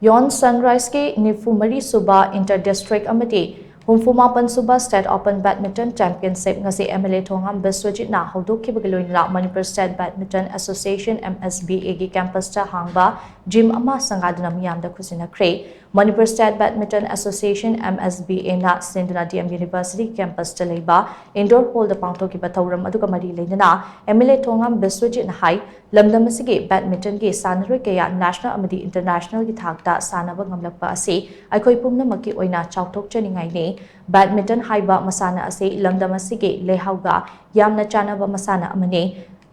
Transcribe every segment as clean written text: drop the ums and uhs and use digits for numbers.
Yon Sunrise ki Nifu Mari Suba Inter District Amati Humfumapan Suba State Open Badminton Championship ngasi MLA Thongam Biswajit na haudoki bagaloina Manipur State Badminton Association MSBA gi campus ta hangba gym ama sangadna miyamda khusina kre Manipur State Badminton Association MSBA na Sindhuna DM University campus ta leiba indoor hall da pangthoki bathauram aduga mari leina MLA Thongam Biswajit na hai lamdam asigi badminton gi sanaroi kaya national amadi international gi thakta sanaba ngamlakpa ase aikoi pumnamakki oina chauthok chaningai ne badminton haiba masana ase lamdam asigi lehauga yamna chanaba masana amane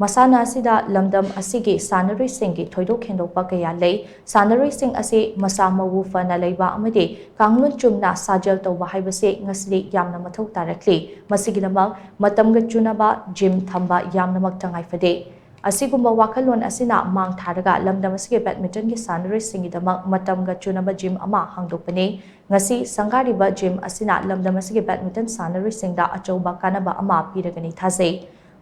masana asida lamdam asigi sanaroi singi thoidok hendokpa kaya lei sanaroi sing ase masamawu fana leiba amade kanglun chumna sajal tawba haibase ngasli yamna mathau tarakli masigi lamak matamga chunaba gym thamba yamna maktangai fade Asigumba wakalon asina mang tharaga lamdam asige badminton gi sanaroi singidamak matamga chunaba gym ama hangdokpane ngasi sangariba gym asina lamdam asige badminton sanaroi singda achauba kanaba ama piragani thazei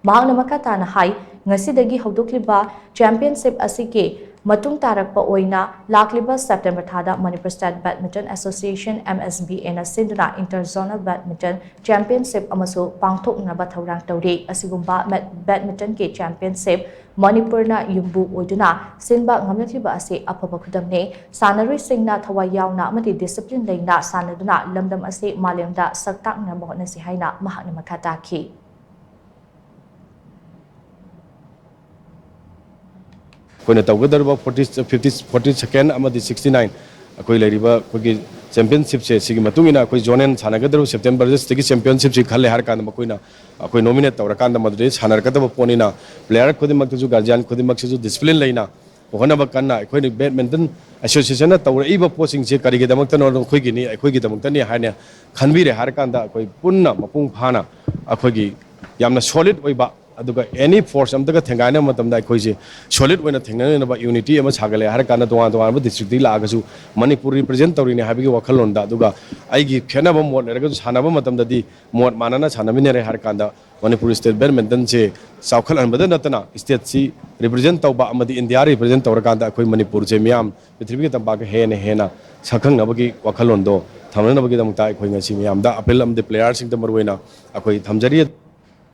mahangna makata na hai ngasi dagi hawdokliba championship asige matung tarakpa oina lakliba September thada Manipur State Badminton Association MSBA na Sindhuna Interzonal Badminton Championship amaso pangthoknaba thaurang tawri asigumba badminton ke championship Manipur na yumbu oiduna sinba ngamlathliba ase afaba khudamne sanaroi singna thawai yauna amati discipline leina sanaduna lamdam ase malemda saktakna mohna si haina mahakna makata ki कोई तौगदरब 40 अमदी 69 अकोई लेरिबा कोई championship से सिगी मतुंगिना कोई जोनेन सानगदरब September जस्टगी championship से खले हर कांद मकोइना अकोई nominate तौर कांद मदरे सानरकदब पोनिना player खुदिमकजु guardian खुदिमकजु discipline लेना होनब कन्ना अकोई badminton association तौर इबा पोसिंग से करिगदमक्तनो अकोईगिनी अकोईगिदमक्तनी हाने खनबिरे हर कांद अकोई पुन्ना मपुंग फाना अकोईगी यामना सॉलिड ओइबा अदुगा एनी फोर्स अमतगा थेंगायना मतमदा अखोइसे सॉलिड ओइना थेंगननबा यूनिटी अमा सागले हर काना दोवा दोवा डिस्ट्रिक्ट दी लागसु मणिपुर रिप्रेजेंट तौरिने हाबिगे वखलोंदा अदुगा आइगी फेनबा मोड लेरगु सानाबा मतमददी मोड मानना सानामिनेरे हर कांदा मणिपुर स्टेट बैडमिंटन से साउखल अनबदा नतना स्टेट सी रिप्रेजेंट तौबा अमदी इंडिया रिप्रेजेंट तौर कांदा अखोइ मणिपुर से मियाम पृथ्वी के तंबाग हेना सखंगनबगी वखलोंदो थमननबगी दमता अखोइ ngasi मियामदा अपील अमदे प्लेयर सिंग तमरवेना अखोइ थमजरी